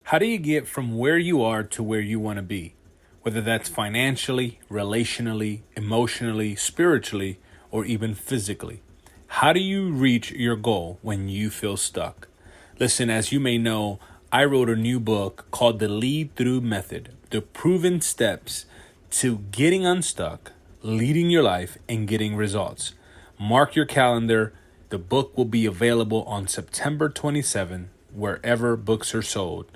How do you get from where you are to where you want to be? Whether that's financially, relationally, emotionally, spiritually, or even physically. How do you reach your goal when you feel stuck? Listen, as you may know, I wrote a new book called The Lead Through Method, the proven steps to getting unstuck, leading your life, and getting results. Mark your calendar. The book will be available on September 27, wherever books are sold.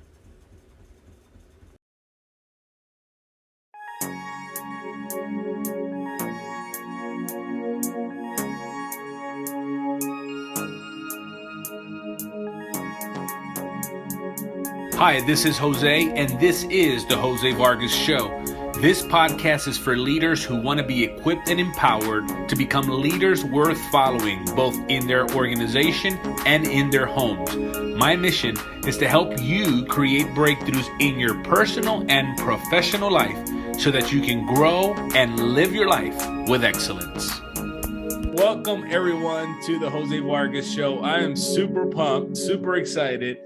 Hi, this is Jose, and this is the Jose Vargas Show. This podcast is for leaders who want to be equipped and empowered to become leaders worth following, both in their organization and in their homes. My mission is to help you create breakthroughs in your personal and professional life so that you can grow and live your life with excellence. Welcome, everyone, to the Jose Vargas Show. I am super pumped, super excited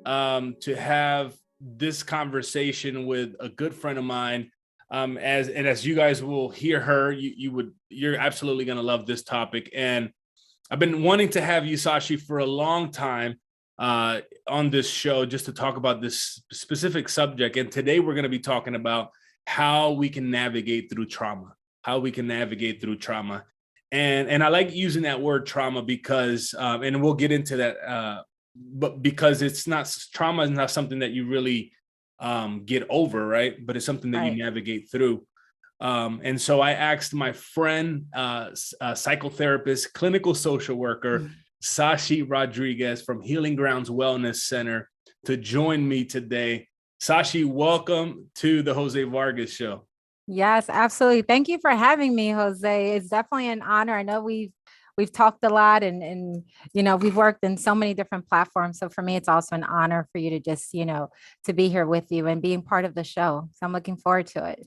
to have this conversation with a good friend of mine. As you guys will hear her, you're absolutely going to love this topic. And I've been wanting to have you, Zashi, for a long time on this show just to talk about this specific subject. And today we're going to be talking about how we can navigate through trauma, And I like using that word trauma because, and we'll get into that, but because trauma is not something that you really get over, right? But it's something that you navigate through. And so I asked my friend, psychotherapist, clinical social worker, Zashi Rodriguez from Healing Grounds Wellness Center to join me today. Zashi, welcome to the Jose Vargas Show. Yes, absolutely. Thank you for having me, Jose. It's definitely an honor. I know we've talked a lot and we've worked in so many different platforms. So for me, it's also an honor for you to just, to be here with you and being part of the show. So I'm looking forward to it.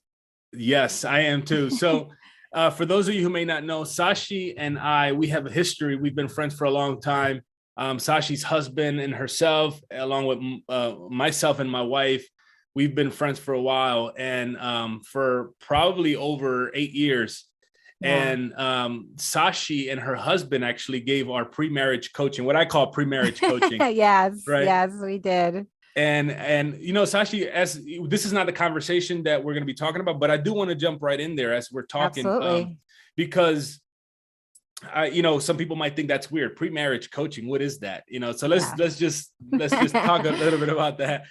Yes, I am too. So for those of you who may not know, Zashi and we have a history. We've been friends for a long time. Sashi's husband and herself, along with myself and my wife, we've been friends for a while and for probably over 8 years. Yeah. And Zashi and her husband actually gave our pre-marriage coaching, what I call pre-marriage coaching. Yes, right? Yes, we did. And Zashi, as this is not the conversation that we're going to be talking about, but I do want to jump right in there as we're talking, because some people might think that's weird. Pre-marriage coaching, what is that? So let's just talk a little bit about that.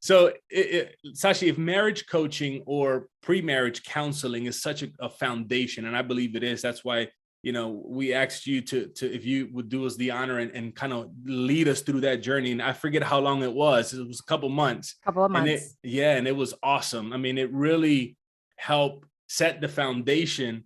So Zashi, if marriage coaching or pre-marriage counseling is such a foundation, and I believe it is, that's why we asked you to if you would do us the honor and kind of lead us through that journey. And I forget how long it was. It was a couple of months. And it was awesome. I mean, it really helped set the foundation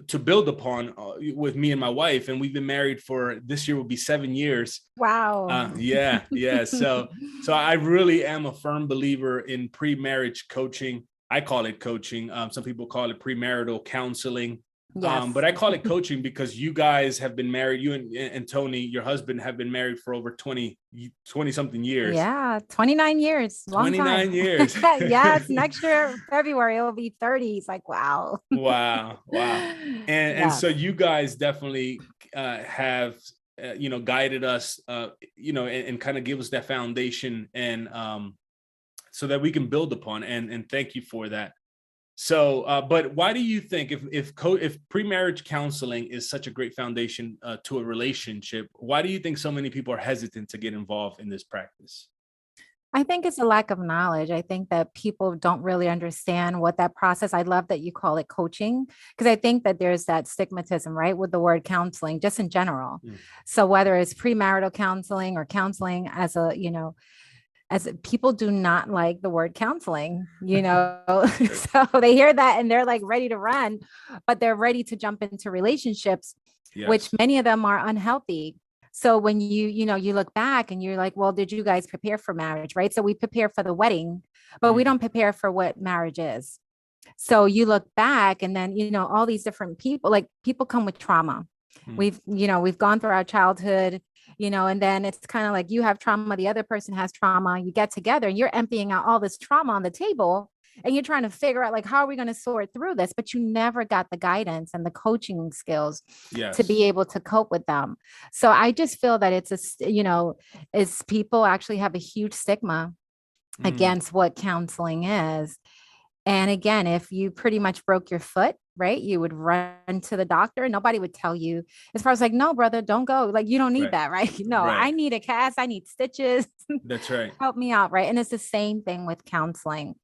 to build upon with me and my wife. And we've been married for this year will be 7 years. Wow. Yeah. So I really am a firm believer in pre-marriage coaching. I call it coaching. Some people call it premarital counseling. Yes. But I call it coaching because you guys have been married. You and Tony, your husband, have been married for over 20 something years. Yeah, 29 years. Long 29 time. years. Yes, next year, February, it'll be 30. It's like, wow. Wow. And so you guys definitely have, guided us, and kind of give us that foundation and so that we can build upon. And thank you for that. So, but why do you think if pre-marriage counseling is such a great foundation to a relationship, why do you think so many people are hesitant to get involved in this practice? I think it's a lack of knowledge. I think that people don't really understand what that process. I love that you call it coaching because I think that there's that stigmatism, right, with the word counseling, just in general. So whether it's premarital counseling or counseling as people do not like the word counseling, so they hear that and they're like ready to run, but they're ready to jump into relationships, which many of them are unhealthy. So when you look back and you're like, well, did you guys prepare for marriage? Right. So we prepare for the wedding, but we don't prepare for what marriage is. So you look back and then, all these different people come with trauma. We've gone through our childhood and then it's kind of like you have trauma, the other person has trauma, you get together and you're emptying out all this trauma on the table and you're trying to figure out like, how are we going to sort through this? But you never got the guidance and the coaching skills to be Yes. able to cope with them. So I just feel that is people actually have a huge stigma Mm, against what counseling is. And again, if you pretty much broke your foot, right, you would run to the doctor and nobody would tell you, as far as like, no, brother, don't go. Like, you don't need right. that, right? No, Right. I need a cast, I need stitches. That's right. Help me out, right? And it's the same thing with counseling,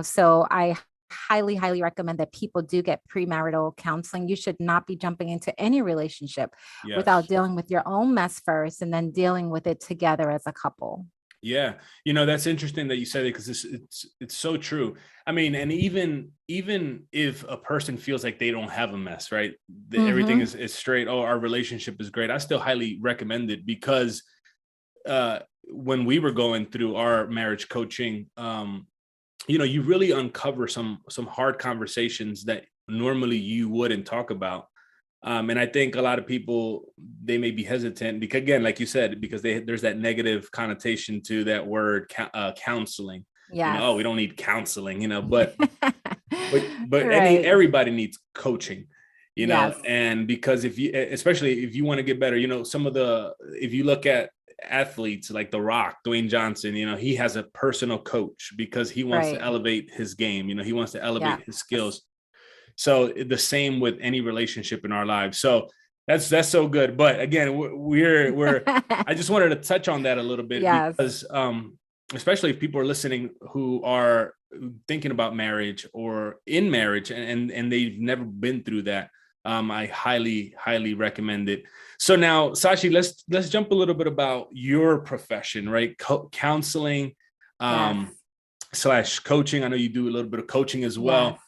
so I highly, highly recommend that people do get premarital counseling. You should not be jumping into any relationship without Yes. dealing with your own mess first and then dealing with it together as a couple. Yeah, that's interesting that you said it because it's so true. I mean, and even if a person feels like they don't have a mess, right? Everything Mm-hmm. is straight. Oh, our relationship is great. I still highly recommend it because when we were going through our marriage coaching, you really uncover some hard conversations that normally you wouldn't talk about. And I think a lot of people, they may be hesitant because, again, like you said, because there's that negative connotation to that word, counseling. Yes. Oh, we don't need counseling, but Right. everybody needs coaching, Yes. and because especially if you want to get better, if you look at athletes like The Rock, Dwayne Johnson, he has a personal coach because he wants to Right. elevate his game. He wants to elevate his Yes. skills. So the same with any relationship in our lives. So that's so good. But again, I just wanted to touch on that a little bit Yes. because especially if people are listening who are thinking about marriage or in marriage and they've never been through that. I highly, highly recommend it. So now, Sashi, let's jump a little bit about your profession, right? Counseling, Yes. / coaching. I know you do a little bit of coaching as Yes. well.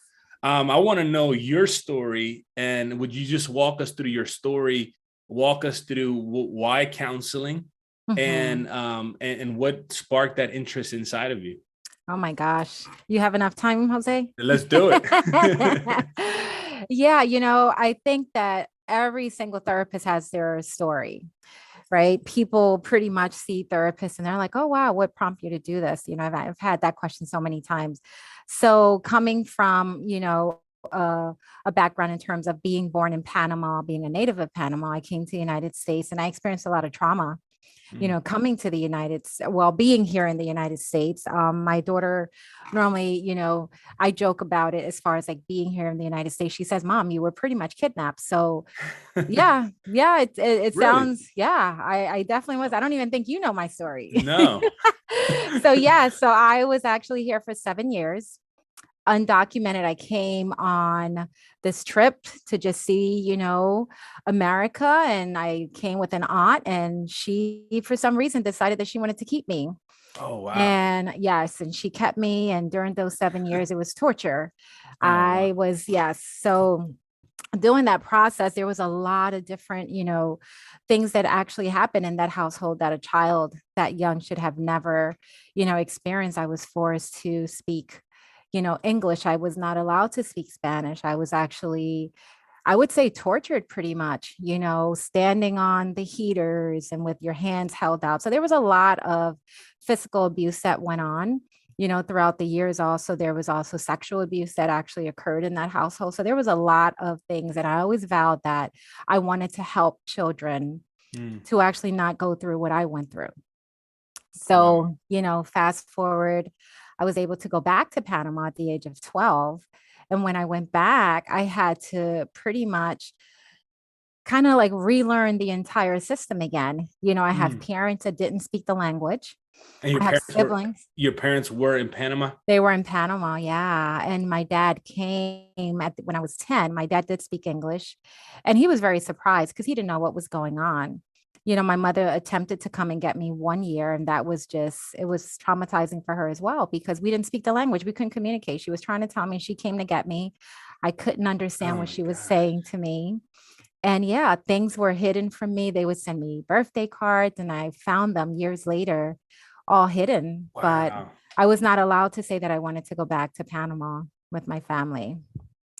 I want to know your story, and would you just walk us through your story? Walk us through why counseling, Mm-hmm. and what sparked that interest inside of you. Oh my gosh. You have enough time, Jose? Let's do it. Yeah, I think that every single therapist has their story, right? People pretty much see therapists and they're like, oh, wow, what prompted you to do this? I've had that question so many times. So coming from, a background in terms of being born in Panama, being a native of Panama, I came to the United States and I experienced a lot of trauma Mm. coming to the being here in the United States. My daughter normally, I joke about it as far as like being here in the United States. She says, Mom, you were pretty much kidnapped. So yeah, yeah, it Really? sounds, yeah, I definitely was. I don't even think you know my story. No. So yeah, so I was actually here for 7 years undocumented. I came on this trip to just see, America. And I came with an aunt, and she, for some reason, decided that she wanted to keep me. Oh, wow. And yes, and she kept me. And during those 7 years, it was torture. Oh, wow. I was, yes. So during that process, there was a lot of different, things that actually happened in that household that a child that young should have never, experienced. I was forced to speak, English. I was not allowed to speak Spanish. I was actually, I would say, tortured pretty much, standing on the heaters and with your hands held out. So there was a lot of physical abuse that went on, throughout the years. Also, there was also sexual abuse that actually occurred in that household. So there was a lot of things. And I always vowed that I wanted to help children Mm. to actually not go through what I went through. Wow. So, fast forward, I was able to go back to Panama at the age of 12. And when I went back, I had to pretty much kind of like relearn the entire system again. I have Mm. parents that didn't speak the language. And I have siblings. your parents were in Panama? They were in Panama, yeah. And my dad came when I was 10. My dad did speak English, and he was very surprised because he didn't know what was going on. My mother attempted to come and get me one year, and that was it was traumatizing for her as well because we didn't speak the language. We couldn't communicate. She was trying to tell me she came to get me. I couldn't understand Oh what my she was gosh. saying to me. And yeah, things were hidden from me. They would send me birthday cards, and I found them years later, all hidden. But Wow. I was not allowed to say that I wanted to go back to Panama with my family.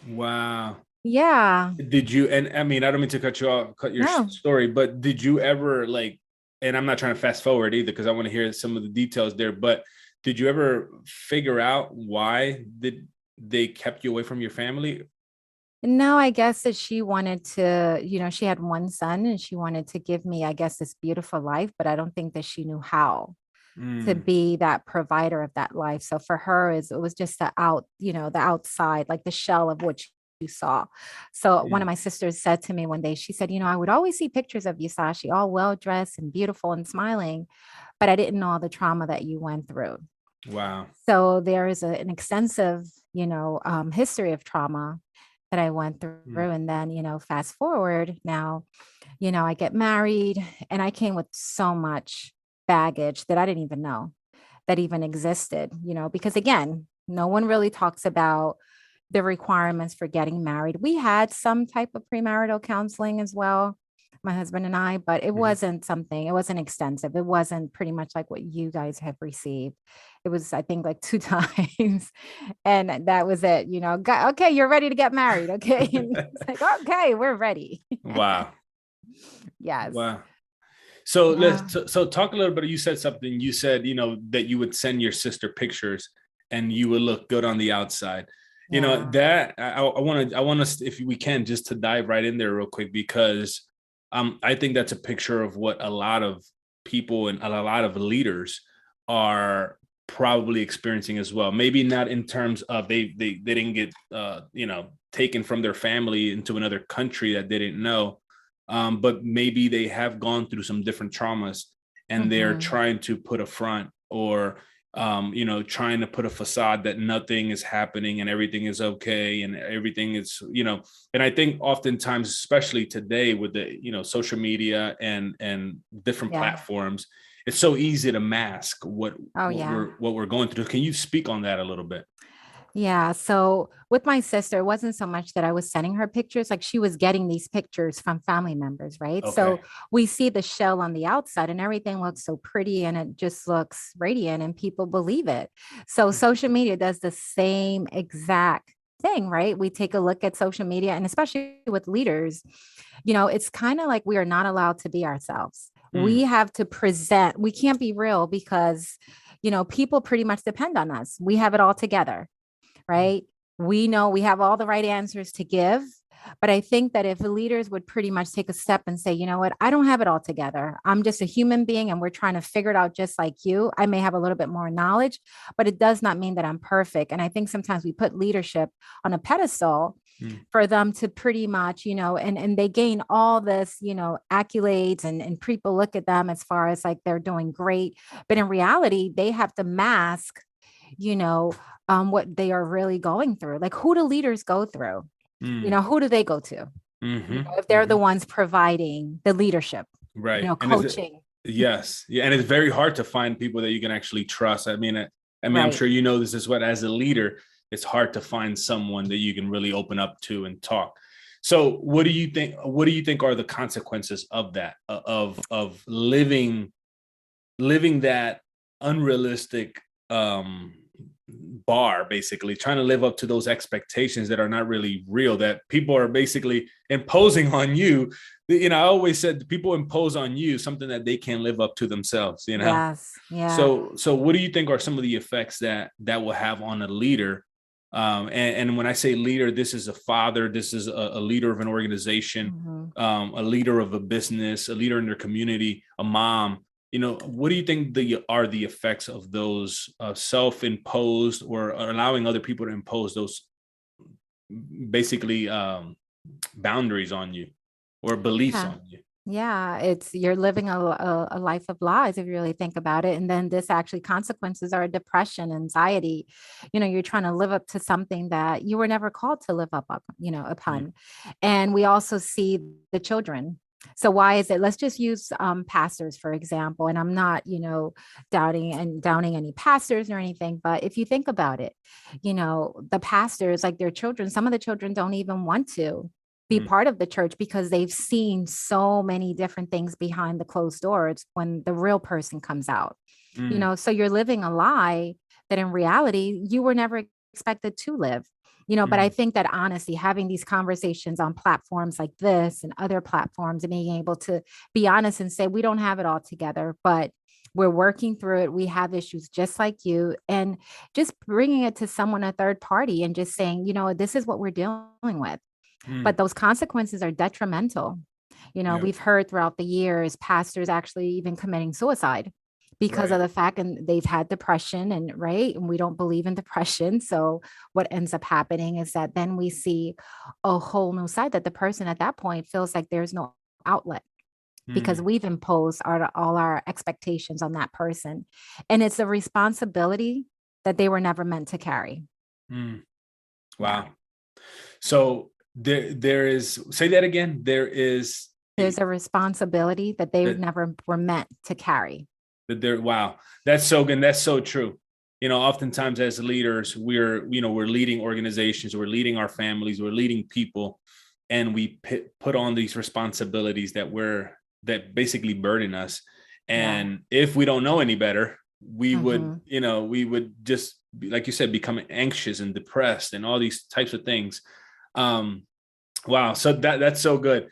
Wow. Yeah, Did you, and I mean, I don't mean to cut you off, cut your no. story, but did you ever like and I'm not trying to fast forward either, because I want to hear some of the details there, but did you ever figure out why they kept you away from your family? No, I guess that she wanted to, she had one son and she wanted to give me, I guess, this beautiful life, but I don't think that she knew how to Mm, be that provider of that life. So for her, it was just the outside, like the shell of what you saw. So one yeah. of my sisters said to me one day, she said, I would always see pictures of you, Sashi, all well dressed and beautiful and smiling, but I didn't know all the trauma that you went through. Wow. So there is an extensive, history of trauma that I went through. Mm, And then, fast forward now, I get married and I came with so much baggage that I didn't even know that even existed, because again, no one really talks about the requirements for getting married. We had some type of premarital counseling as well, my husband and I, but it mhm. wasn't extensive. It wasn't pretty much like what you guys have received. It was, I think, like 2 times. And that was it, okay, you're ready to get married. Okay. And it's like, okay, we're ready. Wow. Yes. Wow. So Yeah. so talk a little bit. You said something. You said, that you would send your sister pictures and you would look good on the outside. Yeah. That I want us, if we can, just to dive right in there real quick, because I think that's a picture of what a lot of people and a lot of leaders are probably experiencing as well. Maybe not in terms of they didn't get taken from their family into another country that they didn't know, but maybe they have gone through some different traumas and they're Hmm. trying to put a front, or trying to put a facade that nothing is happening and everything is okay and everything is, and I think oftentimes, especially today with the, social media and different Yeah. platforms, it's so easy to mask what Oh, what yeah. we're what we're going through. Can you speak on that a little bit? Yeah. So with my sister, it wasn't so much that I was sending her pictures, like she was getting these pictures from family members, right? Okay. So we see the shell on the outside and everything looks so pretty and it just looks radiant and people believe it. So social media does the same exact thing, right? We take a look at social media and especially with leaders, it's kind of like we are not allowed to be ourselves. We Mm, have to present, we can't be real because, people pretty much depend on us. We have it all together, right? We know we have all the right answers to give. But I think that if the leaders would pretty much take a step and say, you know what, I don't have it all together. I'm just a human being and we're trying to figure it out just like you. I may have a little bit more knowledge, but it does not mean that I'm perfect. And I think sometimes we put leadership on a pedestal mm, for them to pretty much, and they gain all this, accolades and people look at them as far as like they're doing great. But in reality, they have to mask, you know, what they are really going through. Like who do leaders go through? mm, Who do they go to? mm-hmm, If they're the mm-hmm. ones providing the leadership, Right. And is it, coaching. yes. Yeah. And it's very hard to find people that you can actually trust. I mean, I'm Right. sure you know this as well. As a leader, it's hard to find someone that you can really open up to and talk. So what do you think are the consequences of that, of living that unrealistic bar, basically trying to live up to those expectations that are not really real, that people are basically imposing on you. I always said people impose on you something that they can't live up to themselves. Yes. Yeah. So what do you think are some of the effects that will have on a leader? And when I say leader, this is a father, this is a leader of an organization, Mhm. a leader of a business, a leader in their community, a mom. What do you think are the effects of those self-imposed, or allowing other people to impose those basically boundaries on you or beliefs Yeah. on you? Yeah, it's you're living a life of lies if you really think about it. And then this actually consequences are depression, anxiety. You're trying to live up to something that you were never called to live up, Mm, upon. And we also see the children. So why is it? Let's just use pastors, for example. And I'm not, downing any pastors or anything. But if you think about it, the pastors, like their children, some of the children don't even want to be mm, part of the church because they've seen so many different things behind the closed doors when the real person comes out. mm, So you're living a lie that in reality you were never expected to live. But I think that honestly, having these conversations on platforms like this and other platforms and being able to be honest and say, we don't have it all together, but we're working through it. We have issues just like you. And just bringing it to someone, a third party, and just saying, this is what we're dealing with. But those consequences are detrimental. We've heard throughout the years, pastors actually even committing suicide because of the fact, and they've had depression, and we don't believe in depression. So what ends up happening is that then we see a whole new side, that the person at that point feels like there's no outlet because we've imposed all our expectations on that person. And it's a responsibility that they were never meant to carry. Wow. Yeah. So there is, say that again, there's a responsibility that they never were meant to carry. Wow. That's so good. That's so true. Oftentimes as leaders, we're leading organizations, we're leading our families, we're leading people, and we put on these responsibilities that basically burden us. And if we don't know any better, we would just, like you said, become anxious and depressed and all these types of things. Wow. So that's so good.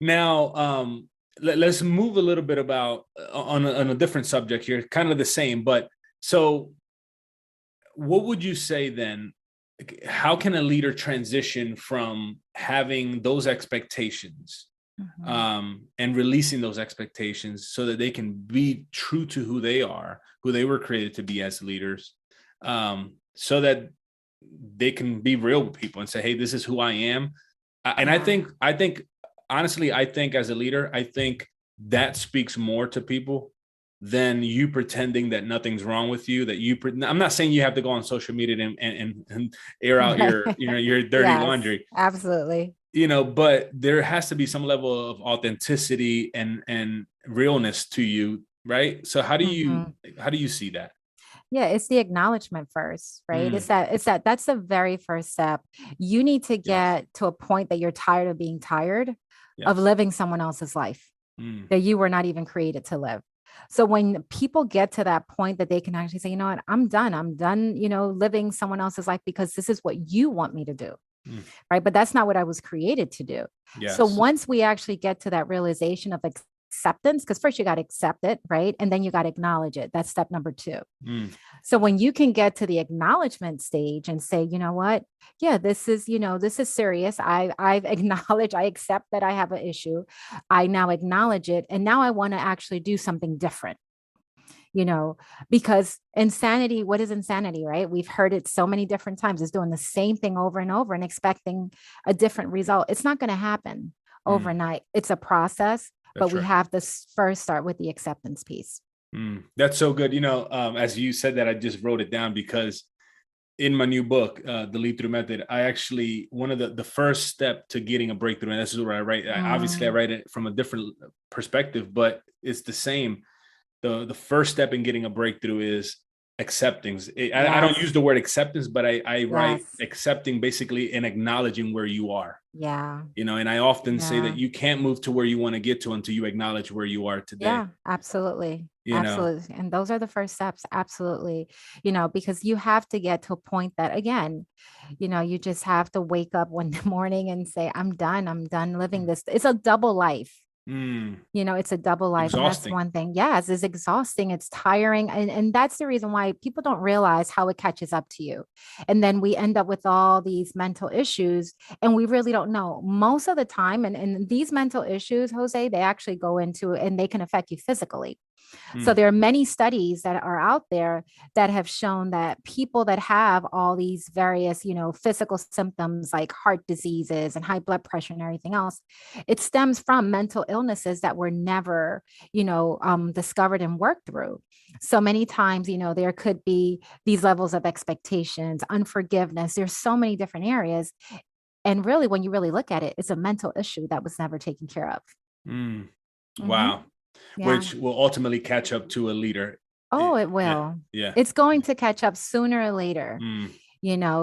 Now, let's move a little bit about on a different subject here, kind of the same, but so what would you say then? How can a leader transition from having those expectations and releasing those expectations so that they can be true to who they are, who they were created to be as leaders, so that they can be real with people and say, hey, this is who I am. And I think honestly, I think as a leader, I think that speaks more to people than you pretending that nothing's wrong with you, I'm not saying you have to go on social media and air out your dirty laundry. Absolutely. But there has to be some level of authenticity and realness to you. Right. So how do you see that? Yeah, it's the acknowledgement first, right? That's the very first step. You need to get to a point that you're tired of being tired of living someone else's life that you were not even created to live. So when people get to that point that they can actually say, you know what, I'm done, living someone else's life because this is what you want me to do. Right. But that's not what I was created to do. Yes. So once we actually get to that realization of acceptance, because first you got to accept it, right? And then you got to acknowledge it. That's step number 2. So when you can get to the acknowledgement stage and say, you know what? Yeah, this is serious. I've acknowledged, I accept that I have an issue. I now acknowledge it. And now I want to actually do something different. Because insanity, what is insanity, right? We've heard it so many different times. It's doing the same thing over and over and expecting a different result. It's not going to happen overnight. It's a process. But we have to first start with the acceptance piece. That's so good. As you said that, I just wrote it down because in my new book, The Lead Through Method, I actually, one of the first step to getting a breakthrough, and this is where I write, obviously I write it from a different perspective, but it's the same. The first step in getting a breakthrough is accepting. I don't use the word acceptance, but I write accepting basically and acknowledging where you are. Yeah. And I often say that you can't move to where you want to get to until you acknowledge where you are today. Yeah, absolutely. Absolutely. And those are the first steps. Absolutely. Because you have to get to a point that, again, you just have to wake up one morning and say, I'm done living this. It's a double life. It's a double life. And that's one thing. Yes, it's exhausting. It's tiring. And that's the reason why people don't realize how it catches up to you. And then we end up with all these mental issues and we really don't know most of the time. And these mental issues, Jose, they actually go into and they can affect you physically. So there are many studies that are out there that have shown that people that have all these various, physical symptoms like heart diseases and high blood pressure and everything else, it stems from mental illnesses that were never, discovered and worked through. So many times, there could be these levels of expectations, unforgiveness. There's so many different areas. And really, when you really look at it, it's a mental issue that was never taken care of. Wow. Yeah. Which will ultimately catch up to a leader. Oh, it will. Yeah. It's going to catch up sooner or later,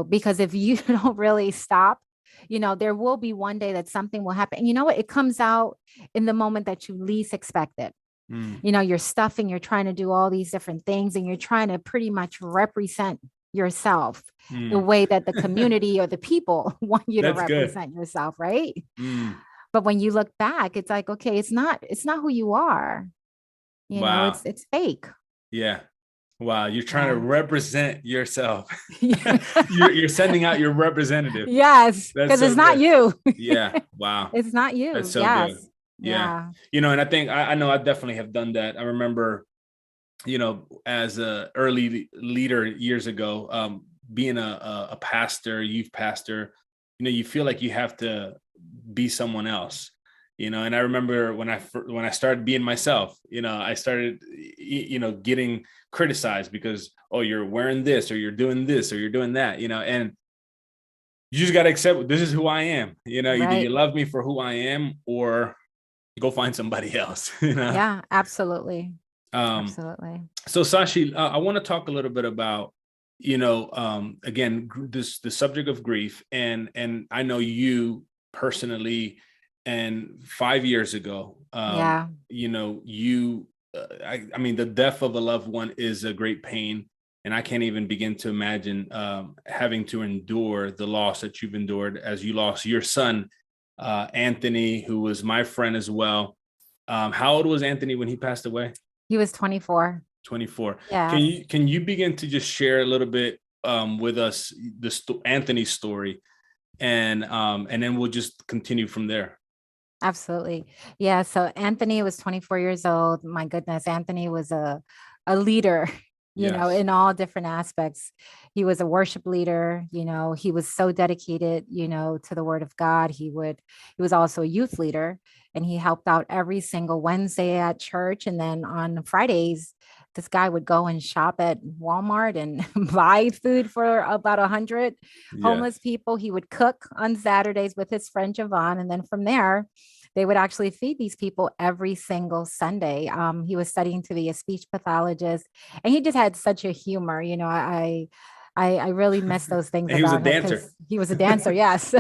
because if you don't really stop, there will be one day that something will happen. And you know what? It comes out in the moment that you least expect it. You're stuffing, you're trying to do all these different things and you're trying to pretty much represent yourself the Mm. way that the community or the people want you to That's good. represent yourself, right? Mm. But when you look back, it's like, okay, it's not who you are. You know, Wow. it's fake. Yeah. Wow. You're trying to Yeah. represent yourself. You're sending out your representative. Yes, That's because so it's not good. you. Yeah. Wow. It's not That's you. so good. Yes. Yeah. Yeah. And I think I know I definitely have done that. I remember, as a early leader years ago, being a pastor, youth pastor, you feel like you have to be someone else, and I remember when I started being myself, I started, getting criticized because, oh, you're wearing this, or you're doing this, or you're doing that, and you just got to accept this is who I am. Either you Right. love me for who I am, or go find somebody else. Yeah, absolutely. Um, Absolutely. So Sashi, I want to talk a little bit about, again, the subject of grief, and I know you personally, and 5 years ago, Yeah. I mean, the death of a loved one is a great pain, and I can't even begin to imagine having to endure the loss that you've endured as you lost your son, Anthony, who was my friend as well. How old was Anthony when he passed away? He was 24. 24. Can Yes. you begin to just share a little bit with us Anthony's story, and then we'll just continue from there. Absolutely. Yeah. So Anthony was 24 years old. My goodness, Anthony was a leader, Yes. in all different aspects. He was a worship leader, he was so dedicated, to the word of God. He was also a youth leader, and he helped out every single Wednesday at church. And then on Fridays, this guy would go and shop at Walmart and buy food for about 100 homeless Yes. people. He would cook on Saturdays with his friend Javon. And then from there, they would actually feed these people every single Sunday. He was studying to be a speech pathologist, and he just had such a humor. I really miss those things He was a about him dancer. because he was a dancer, yes,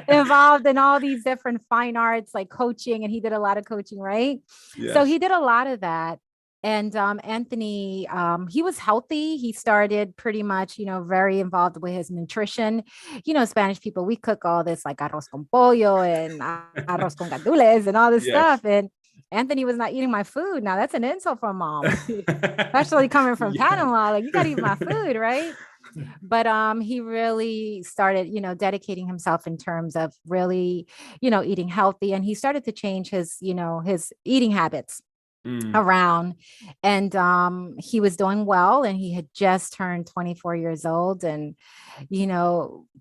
involved in all these different fine arts like coaching, and he did a lot of coaching, right? So Yes. he did a lot of that. And Anthony, he was healthy. He started pretty much, very involved with his nutrition. Spanish people, we cook all this like arroz con pollo and arroz con gandules and all this Yes. stuff. And Anthony was not eating my food. Now that's an insult for mom, especially coming from Yeah. Panama. Like, you got to eat my food, right? But he really started, dedicating himself in terms of really, eating healthy. And he started to change his eating habits Mm. around. And he was doing well, and he had just turned 24 years old, and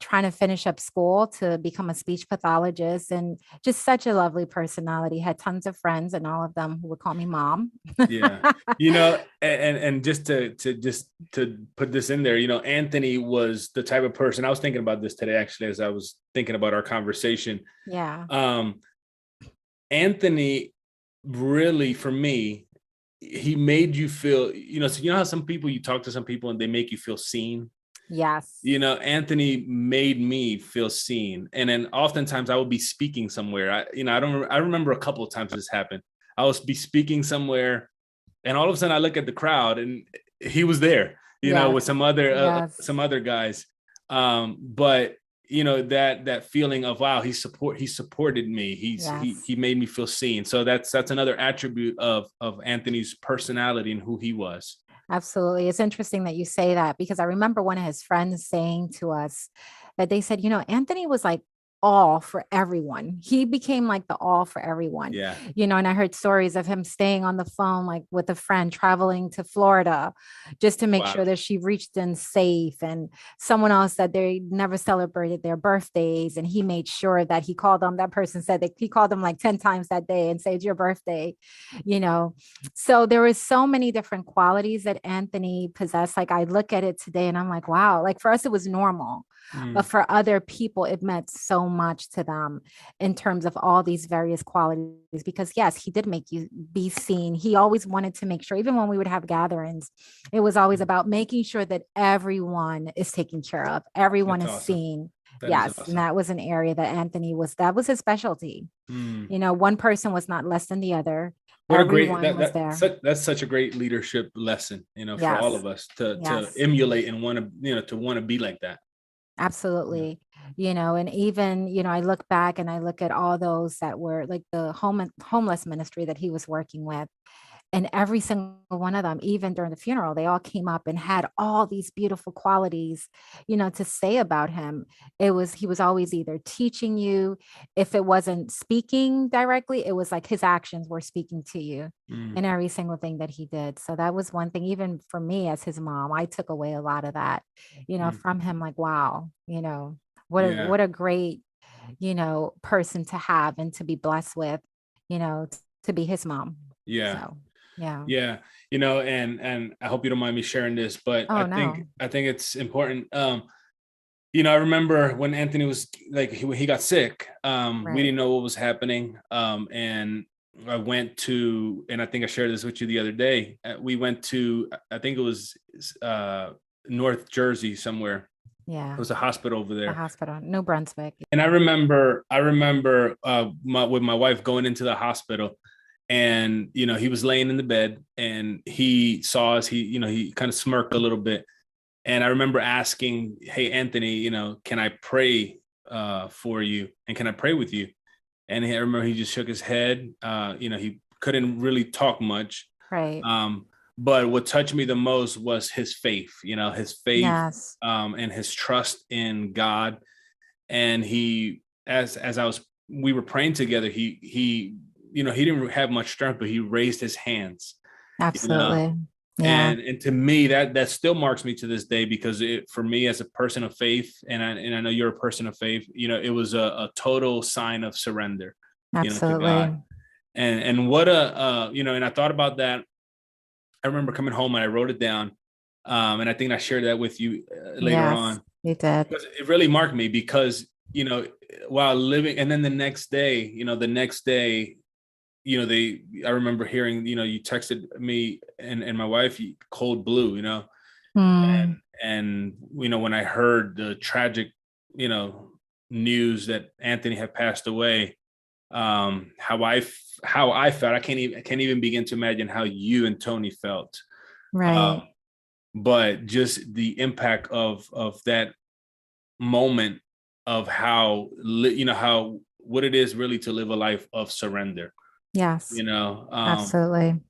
trying to finish up school to become a speech pathologist. And just such a lovely personality, had tons of friends, and all of them who would call me mom. Yeah. And just to put this in there, Anthony was the type of person. I was thinking about this today, actually, as I was thinking about our conversation. Yeah. Um, Anthony really, for me, he made you feel, so how some people, you talk to some people and they make you feel seen. Yes. Anthony made me feel seen. And then oftentimes I would be speaking somewhere. I remember a couple of times this happened. I was be speaking somewhere, and all of a sudden I look at the crowd, and he was there, with Yes. some Yes. other guys. But that feeling of, wow, he supported me. He Yes. made me feel seen. So that's another attribute of Anthony's personality and who he was. Absolutely. It's interesting that you say that, because I remember one of his friends saying to us that they said, Anthony was like all for everyone. He became like the all for everyone, Yeah. and I heard stories of him staying on the phone, like with a friend traveling to Florida just to make Wow. sure that she reached in safe. And someone else said they never celebrated their birthdays, and he made sure that he called them. That person said that he called them like 10 times that day and said, "It's your birthday," you know. So there was so many different qualities that Anthony possessed. Like, I look at it today and I'm like, wow, like for us, it was normal. But Mm. for other people, it meant so much to them in terms of all these various qualities. Because yes, he did make you be seen. He always wanted to make sure, even when we would have gatherings, it was always about making sure that everyone is taken care of, everyone That's is awesome. seen. That is Yes. And awesome. that was an area that that was his specialty. Mm. One person was not less than the other. What a great Everyone was there. that's such a great leadership lesson, for all Yes. of us to Yes. emulate and want to, to want to be like that. Yeah. Absolutely. And even, I look back and I look at all those that were like the homeless ministry that he was working with. And every single one of them, even during the funeral, they all came up and had all these beautiful qualities, to say about him. He was always either teaching you, if it wasn't speaking directly, it was like his actions were speaking to you Mm, in every single thing that he did. So that was one thing, even for me as his mom, I took away a lot of that, mm. from him, like, wow, Yeah. what a great, person to have and to be blessed with, to be his mom. Yeah. So, yeah. Yeah. And I hope you don't mind me sharing this, but I Oh, think no. I think it's important. I remember when Anthony was like he got sick. We Right. didn't know what was happening. And I went to, and I think I shared this with you the other day. We went to, I think it was North Jersey somewhere. It Yeah. was a hospital over The there. hospital, New Brunswick. And I remember with my wife going into the hospital, and he was laying in the bed and he saw us. He kind of smirked a little bit, and I remember asking, "Hey, Anthony, can I pray for you, and can I pray with you?" And I remember he just shook his head. He couldn't really talk much. Right. But what touched me the most was his faith. His faith, Yes. and his trust in God. And he, as we were praying together, he didn't have much strength, but he raised his hands, you know Absolutely. Yeah. and to me, that still marks me to this day, because for me, as a person of faith, and I know you're a person of faith, it was a total sign of surrender, to God. Absolutely. And what and I thought about that. I remember coming home and I wrote it down, and I think I shared that with you later Yes, on, you did. because it really marked me, because while living, and then the next day, I remember hearing, you texted me and my wife, cold blue, and Hmm. when I heard the tragic, you know news that Anthony had passed away, how I felt, I can't even begin to imagine how you and Tony felt. Right. um but just the impact of that moment, of how what it is really to live a life of surrender, Yes. you know Absolutely.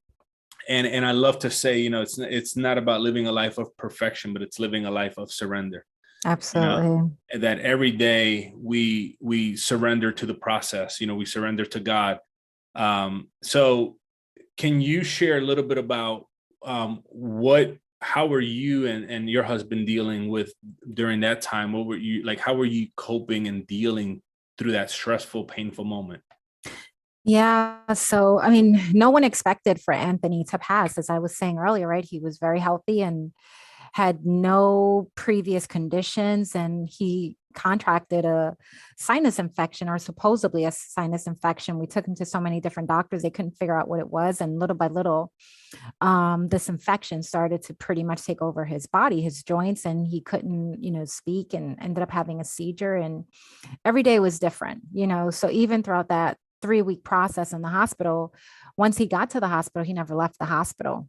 and I love to say, it's not about living a life of perfection, but it's living a life of surrender, you know Absolutely. and that every day we surrender to the process, we surrender to God. So can you share a little bit about what how were you and your husband dealing with during that time? What were you like? How were you coping and dealing through that stressful, painful moment? Yeah. So, I mean, no one expected for Anthony to pass, as I was saying earlier, right? He was very healthy and had no previous conditions, and he contracted a sinus infection, or supposedly a sinus infection. We took him to so many different doctors, they couldn't figure out what it was. And little by little, this infection started to pretty much take over his body, his joints, and he couldn't, speak, and ended up having a seizure. And every day was different, So even throughout that 3-week process in the hospital, once he got to the hospital, he never left the hospital.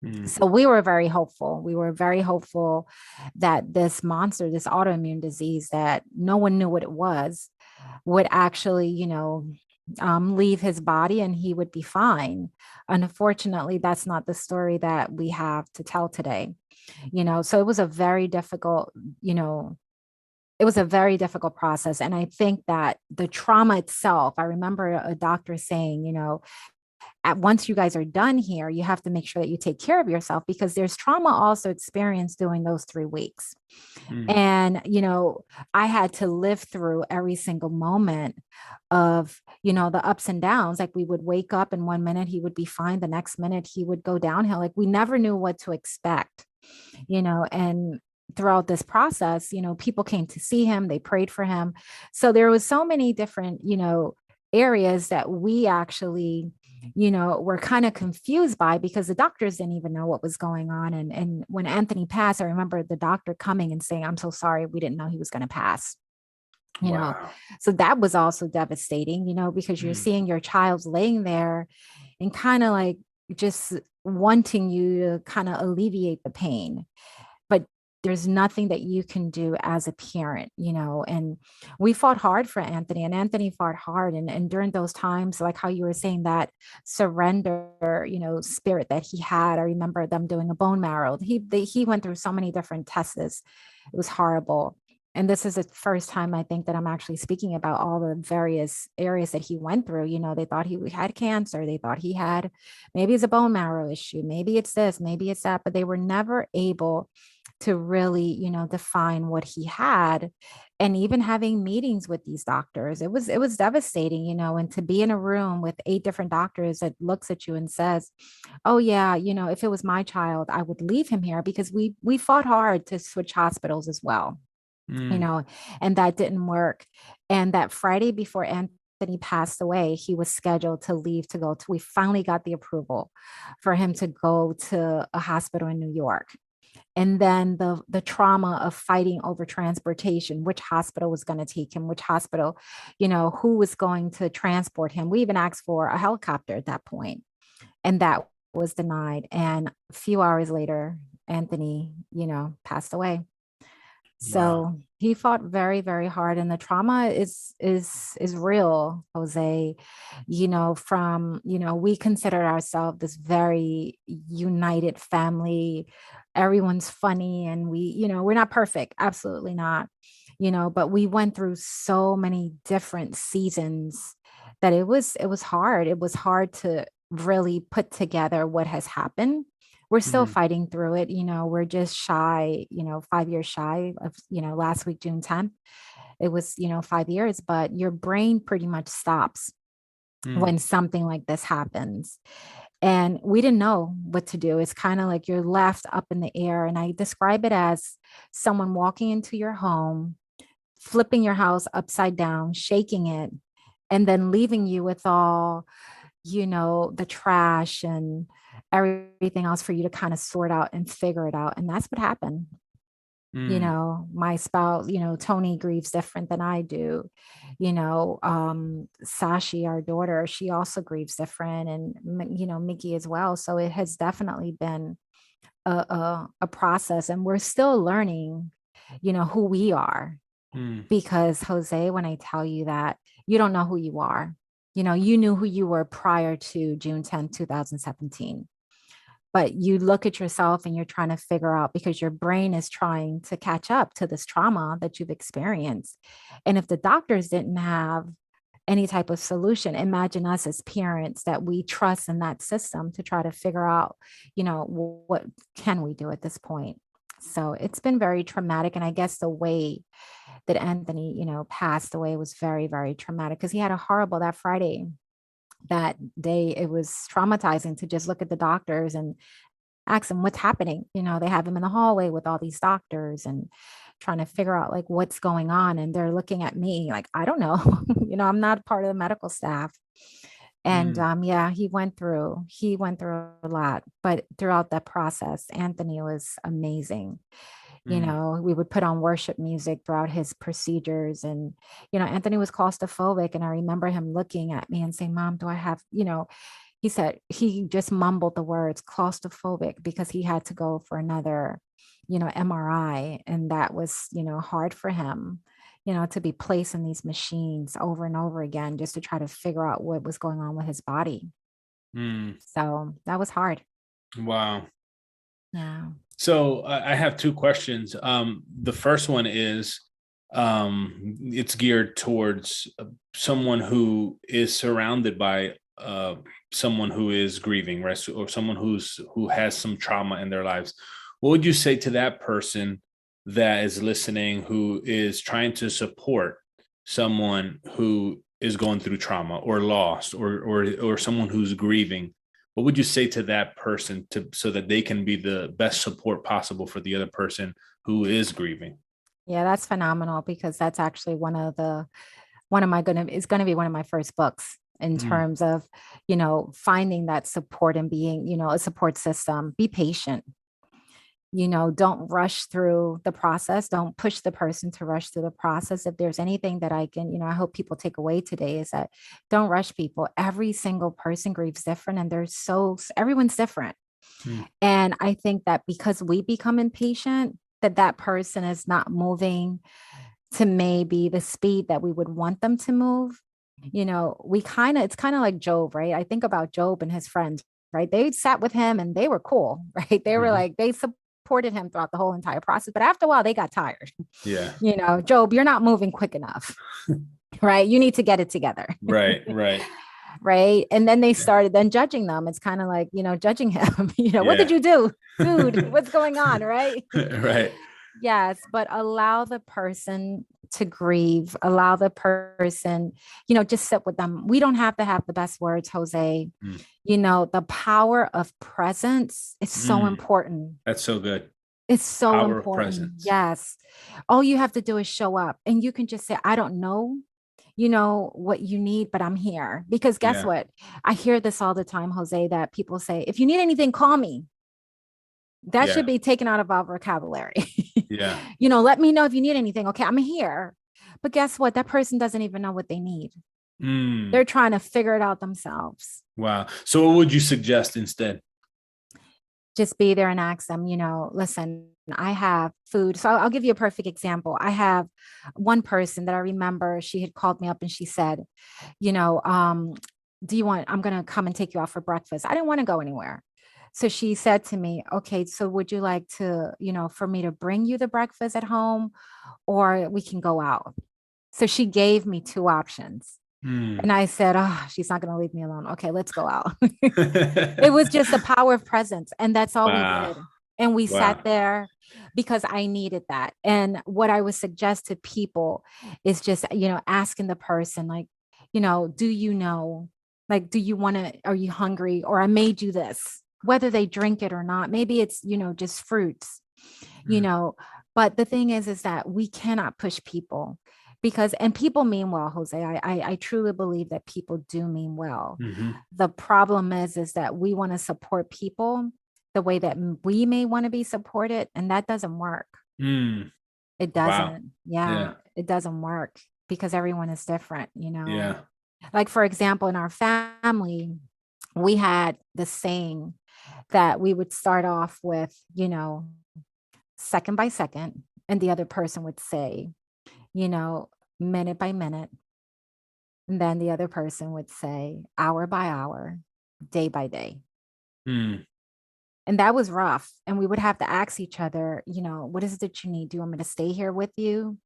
Mm, So we were very hopeful. We were very hopeful that this monster, this autoimmune disease that no one knew what it was, would actually, leave his body and he would be fine. Unfortunately, that's not the story that we have to tell today. So it was a very difficult, it was a very difficult process. And I think that the trauma itself, I remember a doctor saying, once you guys are done here, you have to make sure that you take care of yourself, because there's trauma also experienced during those 3 weeks. mm, And, I had to live through every single moment of, the ups and downs. Like, we would wake up and 1 minute he would be fine. The next minute he would go downhill. Like, we never knew what to expect, and throughout this process, people came to see him, they prayed for him. So there was so many different, areas that we actually, were kind of confused by, because the doctors didn't even know what was going on. And when Anthony passed, I remember the doctor coming and saying, "I'm so sorry, we didn't know he was going to pass." you know. Wow. So that was also devastating, because you're Mm. seeing your child laying there and kind of like just wanting you to kind of alleviate the pain, but there's nothing that you can do as a parent, and we fought hard for Anthony, and Anthony fought hard. And during those times, like how you were saying, that surrender, spirit that he had, I remember them doing a bone marrow. He went through so many different tests. It was horrible. And this is the first time I think that I'm actually speaking about all the various areas that he went through. They thought he had cancer. They thought he had, maybe it's a bone marrow issue. Maybe it's this, maybe it's that, but they were never able to really, define what he had. And even having meetings with these doctors, it was devastating, and to be in a room with 8 different doctors that looks at you and says, oh yeah, if it was my child, I would leave him here, because we fought hard to switch hospitals as well, Mm. and that didn't work. And that Friday before Anthony passed away, he was scheduled to leave to go to, we finally got the approval for him to go to a hospital in New York. And then the trauma of fighting over transportation, which hospital was going to take him, which hospital, who was going to transport him. We even asked for a helicopter at that point, and that was denied. And a few hours later, Anthony, passed away. Wow. So he fought very, very hard, and the trauma is real, Jose. From we consider ourselves this very united family. Everyone's funny, and we're not perfect, absolutely not. But we went through so many different seasons that it was hard. It was hard to really put together what has happened. We're still Mm. fighting through it. We're just shy, 5 years shy of, last week, June 10th. It was, 5 years, but your brain pretty much stops Mm. when something like this happens. And we didn't know what to do. It's kind of like you're left up in the air. And I describe it as someone walking into your home, flipping your house upside down, shaking it, and then leaving you with all, the trash and everything else for you to kind of sort out and figure it out. And that's what happened. Mm. My spouse, Tony grieves different than I do. Sashi, our daughter, she also grieves different, and Mickey as well. So it has definitely been a process, and we're still learning, who we are. Mm. Because Jose, when I tell you that, you don't know who you are. You knew who you were prior to June 10th, 2017. But you look at yourself and you're trying to figure out, because your brain is trying to catch up to this trauma that you've experienced. And if the doctors didn't have any type of solution, imagine us as parents that we trust in that system to try to figure out, what can we do at this point. So it's been very traumatic. And I guess the way that Anthony, passed away was very, very traumatic, because he had a horrible, that Friday, that day, it was traumatizing to just look at the doctors and ask them what's happening. They have him in the hallway with all these doctors and trying to figure out like what's going on. And they're looking at me like, I don't know, I'm not part of the medical staff. And Mm. yeah, he went through a lot, but throughout that process, Anthony was amazing. Mm. We would put on worship music throughout his procedures. And, Anthony was claustrophobic. And I remember him looking at me and saying, Mom, do I have, he said he just mumbled the words claustrophobic because he had to go for another, MRI. And that was, hard for him, to be placed in these machines over and over again just to try to figure out what was going on with his body. Mm. So that was hard. Wow. Yeah. So I have two questions. The first one is, it's geared towards someone who is surrounded by someone who is grieving, right? Or someone who has some trauma in their lives. What would you say to that person that is listening, who is trying to support someone who is going through trauma or lost, or someone who's grieving? What would you say to that person so that they can be the best support possible for the other person who is grieving? Yeah, that's phenomenal, because that's actually it's going to be one of my first books in Mm. terms of, finding that support and being, a support system. Be patient. Don't rush through the process. Don't push the person to rush through the process. If there's anything that I can, I hope people take away today is that don't rush people. Every single person grieves different, and everyone's different. Mm. And I think that because we become impatient, that person is not moving to maybe the speed that we would want them to move. It's kind of like Job, right? I think about Job and his friends, right? They sat with him and they were cool, right? They were Mhm. like, they supported him throughout the whole entire process. But after a while, they got tired. Yeah. Job, you're not moving quick enough, right? You need to get it together. Right. Right. Right. And then they Yeah. started then judging them. It's kind of like, judging him, what did Yeah. you do? Dude, what's going on? Right. Right. Yes, but allow the person to grieve, allow the person, just sit with them. We don't have to have the best words, Jose. Mm. The power of presence is so Mm. important. That's so good. It's so Power of important. presence. Yes. All you have to do is show up, and you can just say, I don't know, what you need, but I'm here. Because guess Yeah. what? I hear this all the time, Jose, that people say, if you need anything, call me. That Yeah. should be taken out of our vocabulary. Yeah. Let me know if you need anything. Okay, I'm here. But guess what? That person doesn't even know what they need. Mm. They're trying to figure it out themselves. Wow. So what would you suggest instead? Just be there and ask them, listen, I have food. So I'll give you a perfect example. I have one person that I remember, she had called me up and she said, do you want, I'm going to come and take you out for breakfast. I didn't want to go anywhere. So she said to me, okay, so would you like to, for me to bring you the breakfast at home, or we can go out? So she gave me two options. Mm. And I said, oh, she's not going to leave me alone. Okay, let's go out. It was just the power of presence. And that's all we Wow. did. And we sat Wow. there because I needed that. And what I would suggest to people is just, asking the person, like, do you know, like, do you want to, are you hungry? Or I made you this, whether they drink it or not. Maybe it's, just fruits, you Mm. know. But the thing is that we cannot push people and people mean well, Jose. I truly believe that people do mean well. Mm-hmm. The problem is that we want to support people the way that we may want to be supported, and that doesn't work. Mm. It Wow. doesn't. Yeah, Yeah. it doesn't work because everyone is different. Yeah. Like, for example, in our family, we had the saying that we would start off with, second by second, and the other person would say, you know, minute by minute. And then the other person would say hour by hour, day by day. Mm. And that was rough. And we would have to ask each other, what is it that you need? Do you want me to stay here with you?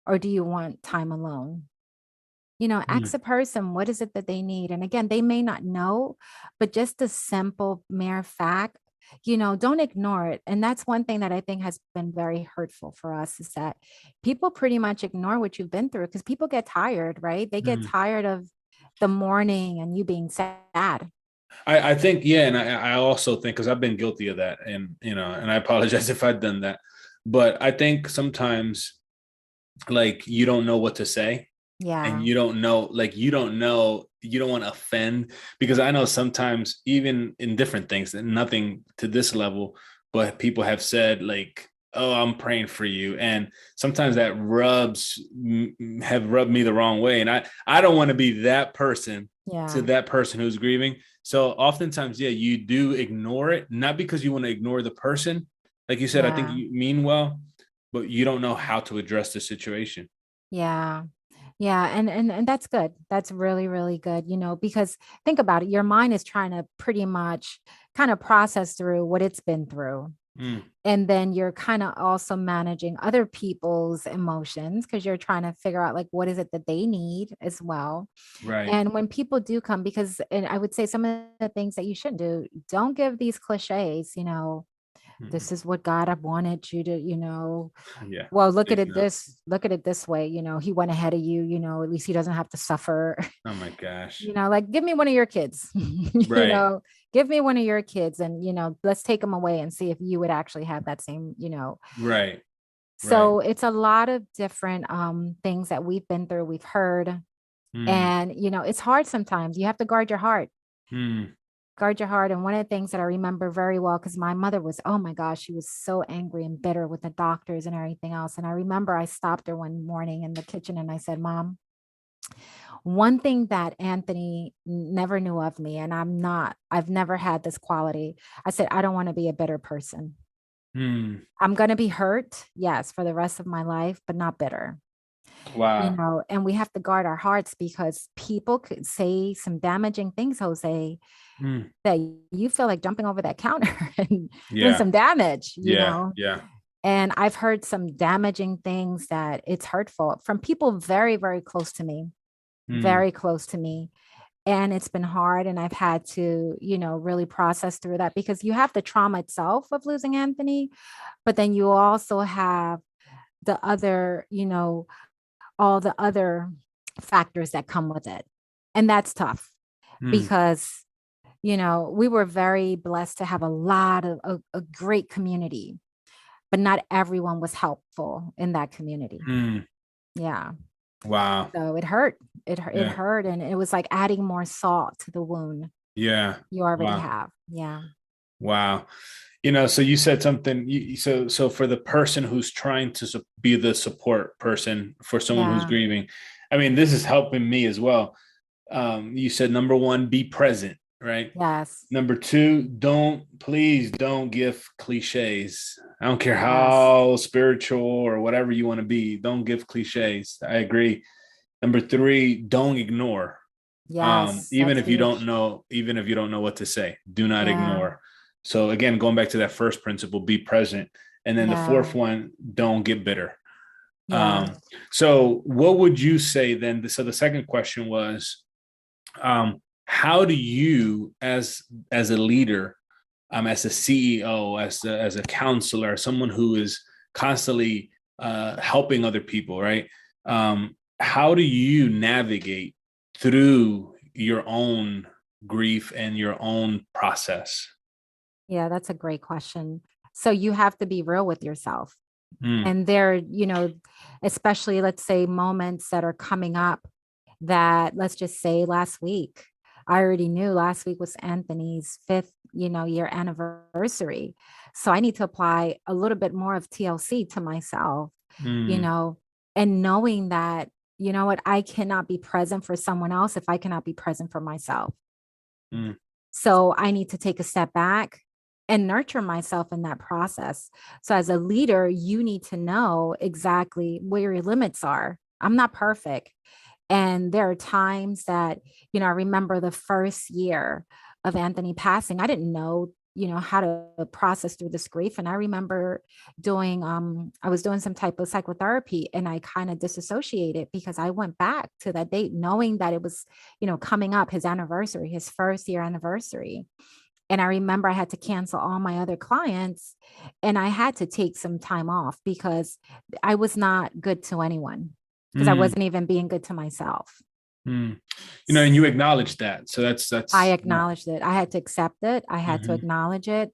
Or do you want time alone? Ask Mm. a person, what is it that they need? And again, they may not know, but just the simple mere fact, don't ignore it. And that's one thing that I think has been very hurtful for us is that people pretty much ignore what you've been through because people get tired, right? They get Mm. tired of the morning and you being sad. I think, yeah. And I also think, because I've been guilty of that, and, and I apologize if I've done that, but I think sometimes, like, you don't know what to say, and Yeah. you don't know, like, you don't know, you don't want to offend, because I know sometimes, even in different things, and nothing to this level, but people have said, like, oh, I'm praying for you, and sometimes that have rubbed me the wrong way, and I don't want to be that person to Yeah. that person who's grieving. So oftentimes, yeah, you do ignore it, not because you want to ignore the person, like you said. I think Yeah. you mean well, but you don't know how to address the situation. Yeah. Yeah, and that's good. That's really, really good, because think about it. Your mind is trying to pretty much kind of process through what it's been through. Mm. And then you're kind of also managing other people's emotions because you're trying to figure out like what is it that they need as well. Right. And when people do come, and I would say some of the things that you shouldn't do, don't give these cliches, Mm. this is what God wanted you to, Yeah. well, Please no. look at it this way, he went ahead of you, at least he doesn't have to suffer. Oh my gosh. Like give me one of your kids, Right. give me one of your kids and, let's take them away and see if you would actually have that same, Right. Right. so it's a lot of different things that we've been through, we've heard. Mm. And, it's hard sometimes. You have to guard your heart. Mm. guard your heart. And one of the things that I remember very well, because my mother was, oh my gosh, she was so angry and bitter with the doctors and everything else. And I remember I stopped her one morning in the kitchen and I said, Mom, one thing that Anthony never knew of me, and I've never had this quality. I said, I don't want to be a bitter person. Mm. I'm going to be hurt, yes, for the rest of my life, but not bitter. Wow. And we have to guard our hearts because people could say some damaging things, Jose, Mm. that you feel like jumping over that counter and doing Yeah. some damage, Yeah. Yeah. And I've heard some damaging things that it's hurtful from people very, very close to me, Mm. very close to me. And it's been hard. And I've had to, really process through that because you have the trauma itself of losing Anthony, but then you also have the other, all the other factors that come with it. And that's tough Mm. because, we were very blessed to have a lot of a great community, but not everyone was helpful in that community. Mm. Yeah. Wow. So it hurt. It Yeah. hurt. And it was like adding more salt to the wound Yeah. you already Wow. have. Yeah. Wow. So you said something. So for the person who's trying to be the support person for someone who's Yeah. grieving, I mean, this is helping me as well. You said number one, be present, right? Yes. Number two, please don't give cliches. I don't care Yes. how spiritual or whatever you want to be. Don't give cliches. I agree. Number three, don't ignore. Yes. Even That's if you don't huge. know, even if you don't know what to say, do not Yeah. ignore. So again, going back to that first principle, be present. And then the Yeah. fourth one, don't get bitter. Yeah. So what would you say then? So the second question was, how do you as a leader, as a CEO, as a counselor, someone who is constantly helping other people, right? How do you navigate through your own grief and your own process? Yeah. That's a great question. So you have to be real with yourself. Mm. And there, especially let's say moments that are coming up that let's just say last week. I already knew last week was Anthony's fifth, year anniversary. So I need to apply a little bit more of TLC to myself, you Mm. know, and knowing that, what, I cannot be present for someone else if I cannot be present for myself. Mm. So I need to take a step back and nurture myself in that process. So as a leader, you need to know exactly where your limits are. I'm not perfect. And there are times that, I remember the first year of Anthony passing, I didn't know, how to process through this grief. And I remember I was doing some type of psychotherapy and I kind of disassociated because I went back to that date knowing that it was, coming up his anniversary, his first year anniversary. And I remember I had to cancel all my other clients and I had to take some time off because I was not good to anyone because I Mm. wasn't even being good to myself. Mm. And you acknowledge that. So I that's acknowledged it. I had to accept it. I had to Mhm. acknowledge it.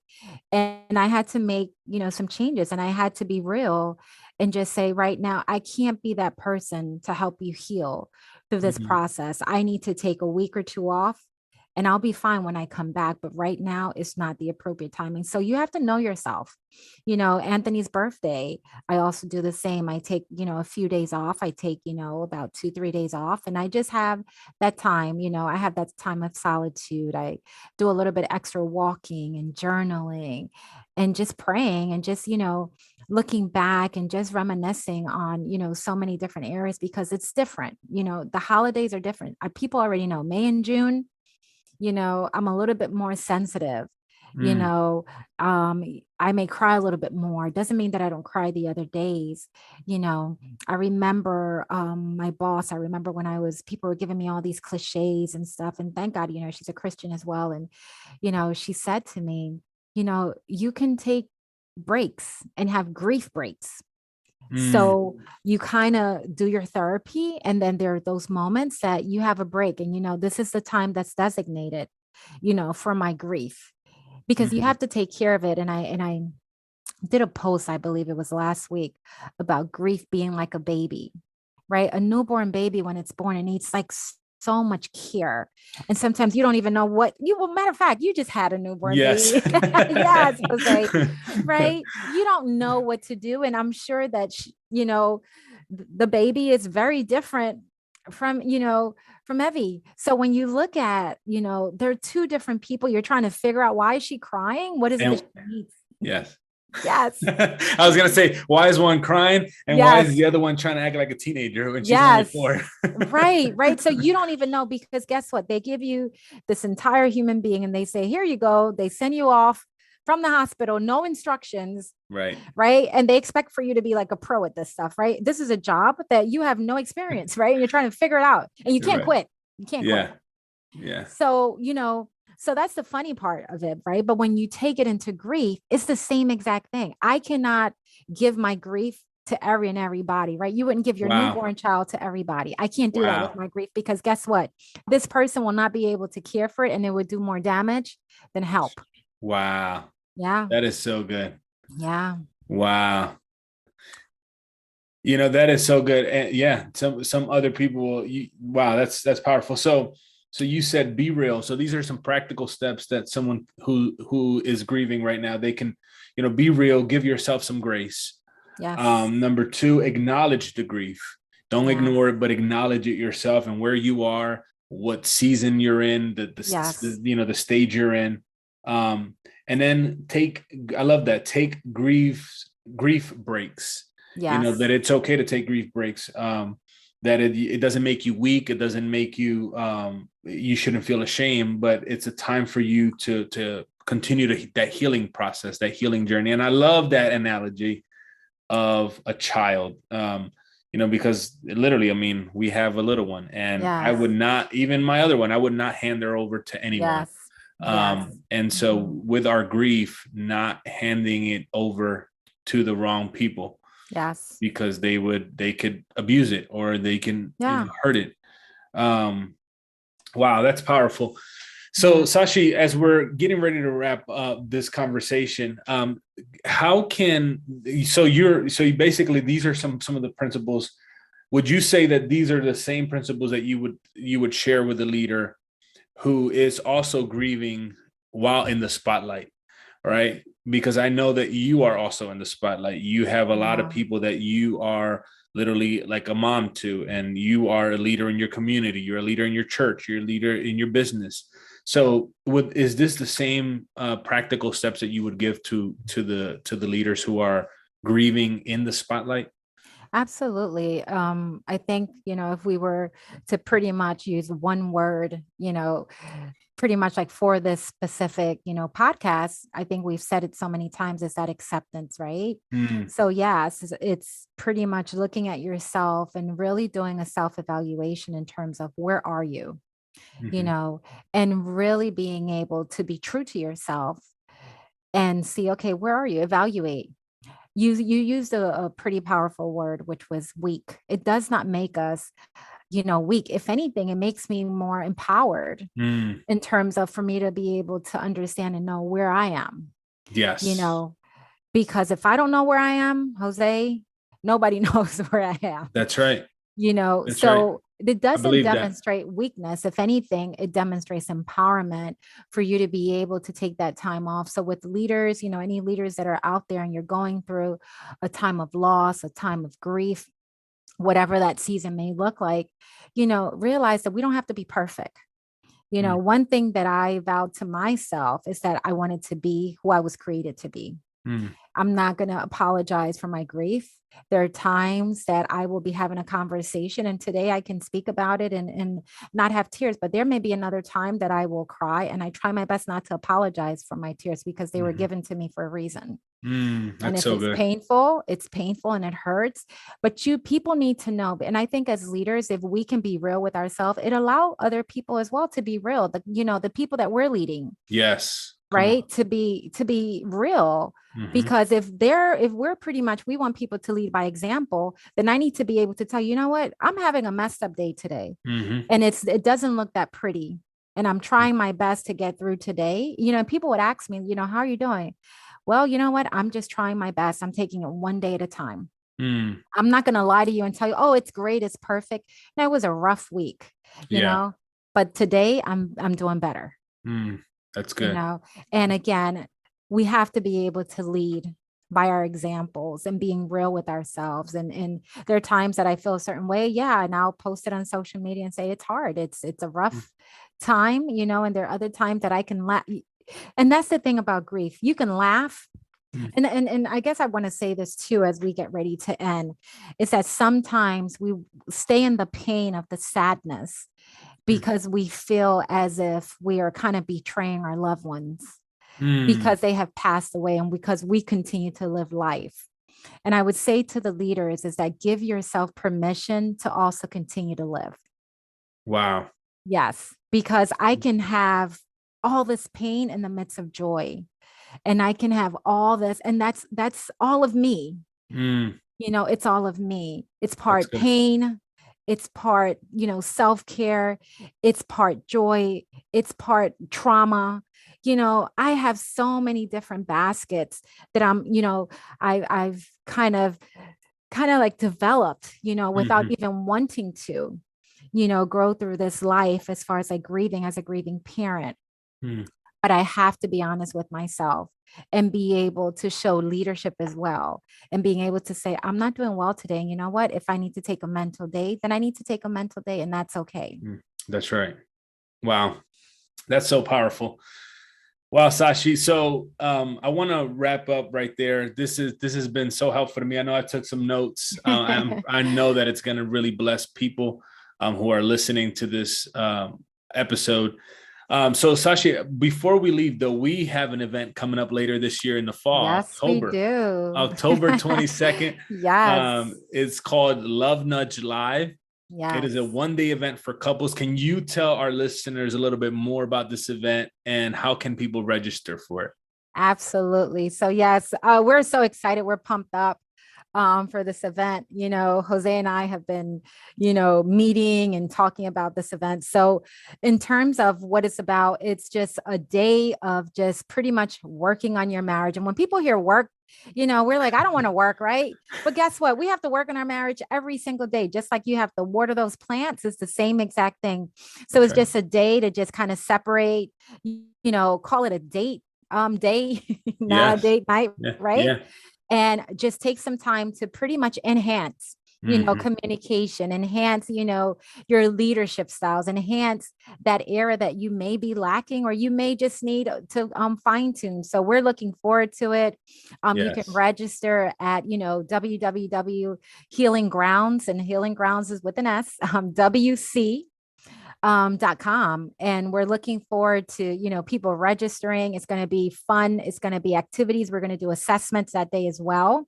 And I had to make, some changes and I had to be real and just say, right now, I can't be that person to help you heal through this Mhm. process. I need to take a week or two off and I'll be fine when I come back. But right now, it's not the appropriate timing. So you have to know yourself. Anthony's birthday, I also do the same. I take, a few days off. I take, about 2, 3 days off. And I just have that time, I have that time of solitude. I do a little bit extra walking and journaling and just praying and just, looking back and just reminiscing on, so many different areas because it's different. The holidays are different. People already know May and June, I'm a little bit more sensitive. You Mm. know, I may cry a little bit more. It doesn't mean that I don't cry the other days. I remember my boss. I remember when people were giving me all these cliches and stuff. And thank God, she's a Christian as well. And, she said to me, you can take breaks and have grief breaks. Mm. So you kind of do your therapy, and then there are those moments that you have a break, and this is the time that's designated, for my grief, because you Mhm. have to take care of it. And I did a post, I believe it was last week, about grief being like a baby, right? A newborn baby when it's born, it needs like so much care. And sometimes you don't even know well, matter of fact, you just had a newborn Yes. baby. Yes, Jose, right? You don't know what to do. And I'm sure that, the baby is very different from, from Evie. So when you look at, they're two different people, you're trying to figure out, why is she crying? What is it that And she needs? yes. Yes. I was gonna say, why is one crying and why is Yes. the other one trying to act like a teenager when she's only Yes. 4? Right. Right. So you don't even know, because guess what? They give you this entire human being and they say, here you go. They send you off from the hospital, no instructions. Right. Right. And they expect for you to be like a pro at this stuff. Right. This is a job that you have no experience. Right. And you're trying to figure it out and you can't Right. quit. You can't quit. Yeah. So, so that's the funny part of it, right? But when you take it into grief, it's the same exact thing. I cannot give my grief to everybody, right? You wouldn't give your newborn child to everybody. I can't do that with my grief, because guess what? This person will not be able to care for it, and it would do more damage than help. Wow. Yeah. That is so good. Yeah. Wow. That is so good. And yeah, some other people, wow, that's powerful. So you said be real. So these are some practical steps that someone who is grieving right now, they can, be real, give yourself some grace. Yes. Number 2, acknowledge the grief. Don't ignore it, but acknowledge it yourself and where you are, what season you're in, the stage you're in. And then I love that, take grief breaks. Yes. That it's okay to take grief breaks. That it doesn't make you weak. It doesn't make you, you shouldn't feel ashamed, but it's a time for you to continue that healing process, that healing journey. And I love that analogy of a child, because literally, I mean, we have a little one, and I would not, even my other one, I would not hand her over to anyone. And so with our grief, not handing it over to the wrong people. Yes. Because they could abuse it, or they can hurt it. Wow, that's powerful. So Zashi, as we're getting ready to wrap up this conversation, how can, you basically, these are some of the principles. Would you say that these are the same principles that you would share with a leader who is also grieving while in the spotlight, right? Because I know that you are also in the spotlight. You have a lot of people that you are literally like a mom to, and you are a leader in your community. You're a leader in your church. You're a leader in your business. So is this the same practical steps that you would give to the leaders who are grieving in the spotlight? Absolutely. I think, if we were to pretty much use one word, pretty much like for this specific, podcast, I think we've said it so many times, is that acceptance, right? So yes, it's pretty much looking at yourself and really doing a self-evaluation in terms of where are you, and really being able to be true to yourself and see, okay, where are you? Evaluate. You used a pretty powerful word, which was weak. It does not make us, weak. If anything, it makes me more empowered in terms of, for me to be able to understand and know where I am. Yes. Because if I don't know where I am, Jose, nobody knows where I am. That's right. That's right. It doesn't demonstrate weakness. If anything, it demonstrates empowerment for you to be able to take that time off. So with leaders, any leaders that are out there and you're going through a time of loss, a time of grief, whatever that season may look like, realize that we don't have to be perfect. One thing that I vowed to myself is that I wanted to be who I was created to be. I'm not going to apologize for my grief. There are times that I will be having a conversation, and today I can speak about it and not have tears, but there may be another time that I will cry, and I try my best not to apologize for my tears, because they were given to me for a reason. And if so it's good. painful, it's painful and it hurts, but people need to know. And I think as leaders, if we can be real with ourselves, it allow other people as well to be real. The people that we're leading. Yes. Right. To be real. Because if we're pretty much, we want people to lead by example, then I need to be able to tell you know what, I'm having a messed up day today. And it doesn't look that pretty. And I'm trying my best to get through today. People would ask me, how are you doing? Well, you know what? I'm just trying my best. I'm taking it one day at a time. I'm not going to lie to you and tell you, oh, it's great, it's perfect. No, it was a rough week, Yeah. but today I'm doing better, That's you good. know. And again, we have to be able to lead by our examples and being real with ourselves. And there are times that I feel a certain way. Yeah. And I'll post it on social media and say it's hard. It's a rough time, and there are other times that I can laugh. And that's the thing about grief. You can laugh. And I guess I want to say this too as we get ready to end, is that sometimes we stay in the pain of the sadness because we feel as if we are kind of betraying our loved ones because they have passed away and because we continue to live life. And I would say to the leaders is that give yourself permission to also continue to live. Wow. Yes, because I can have all this pain in the midst of joy, and I can have all this, and that's all of me. It's all of me. It's part pain, it's part, self-care, it's part joy, it's part trauma. I have so many different baskets that I've kind of like developed, without even wanting to, grow through this life as far as like grieving as a grieving parent. But I have to be honest with myself and be able to show leadership as well. And being able to say, I'm not doing well today. And you know what? If I need to take a mental day, then I need to take a mental day, and that's okay. That's right. Wow. That's so powerful. Wow, Zashi. So I want to wrap up right there. This has been so helpful to me. I know I took some notes. I know that it's going to really bless people who are listening to this episode. So Zashi, before we leave though, we have an event coming up later this year in the fall, Yes, October. We do. October 22nd. Yes. It's called Love Nudge Live. Yes. It is a one-day event for couples. Can you tell our listeners a little bit more about this event and how can people register for it? Absolutely. So yes, we're so excited. We're pumped up for this event. Jose and I have been, meeting and talking about this event. So in terms of what it's about, it's just a day of just pretty much working on your marriage. And when people hear work, we're like, I don't want to work, right? But guess what? We have to work on our marriage every single day, just like you have to water those plants. It's the same exact thing. So That's it's right. Just a day to just kind of separate, call it a date day, not a date night, right? Yeah. And just take some time to pretty much enhance, communication, enhance, your leadership styles, enhance that area that you may be lacking or you may just need to fine tune. So we're looking forward to it. You can register at, www.healinggrounds, and Healing Grounds is with an S, WC. .com. And we're looking forward to, people registering. It's going to be fun. It's going to be activities. We're going to do assessments that day as well.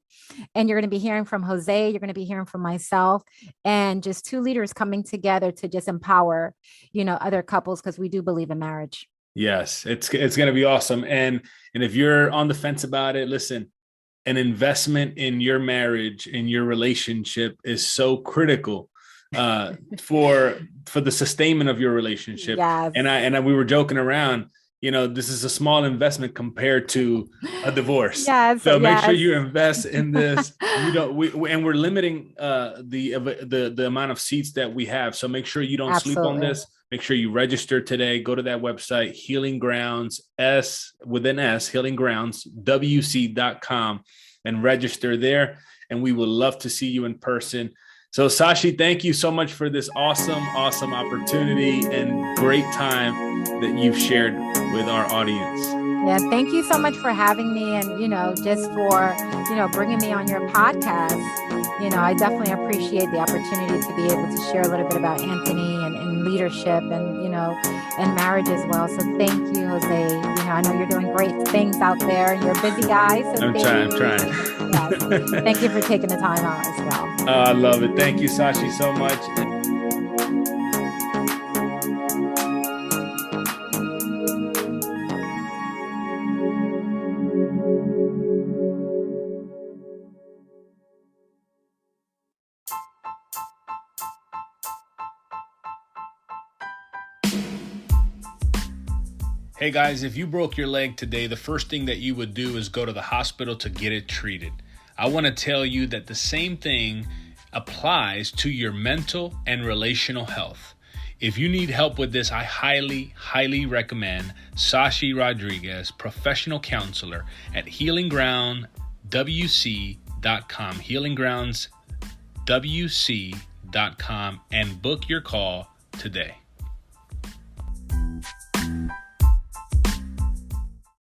And you're going to be hearing from Jose. You're going to be hearing from myself, and just two leaders coming together to just empower, other couples, because we do believe in marriage. Yes, it's going to be awesome. And if you're on the fence about it, listen, an investment in your marriage, in your relationship is so critical for the sustainment of your relationship. Yes. And we were joking around, this is a small investment compared to a divorce. Yes. So make sure you invest in this. We're limiting the amount of seats that we have. So make sure you don't sleep on this. Make sure you register today. Go to that website, Healing Grounds, healinggroundswc.com, and register there. And we would love to see you in person. So Zashi, thank you so much for this awesome opportunity and great time that you've shared with our audience. Yeah, thank you so much for having me, and, just for, bringing me on your podcast. I definitely appreciate the opportunity to be able to share a little bit about Anthony and leadership and, and marriage as well. So thank you, Jose. I know you're doing great things out there, and you're a busy guy. So I'm trying. Yes. Thank you for taking the time out as well. I love it. Thank you, Zashi, so much. Hey guys, if you broke your leg today, the first thing that you would do is go to the hospital to get it treated. I want to tell you that the same thing applies to your mental and relational health. If you need help with this, I highly recommend Zashi Rodriguez, professional counselor at healinggroundwc.com, healinggroundswc.com, and book your call today.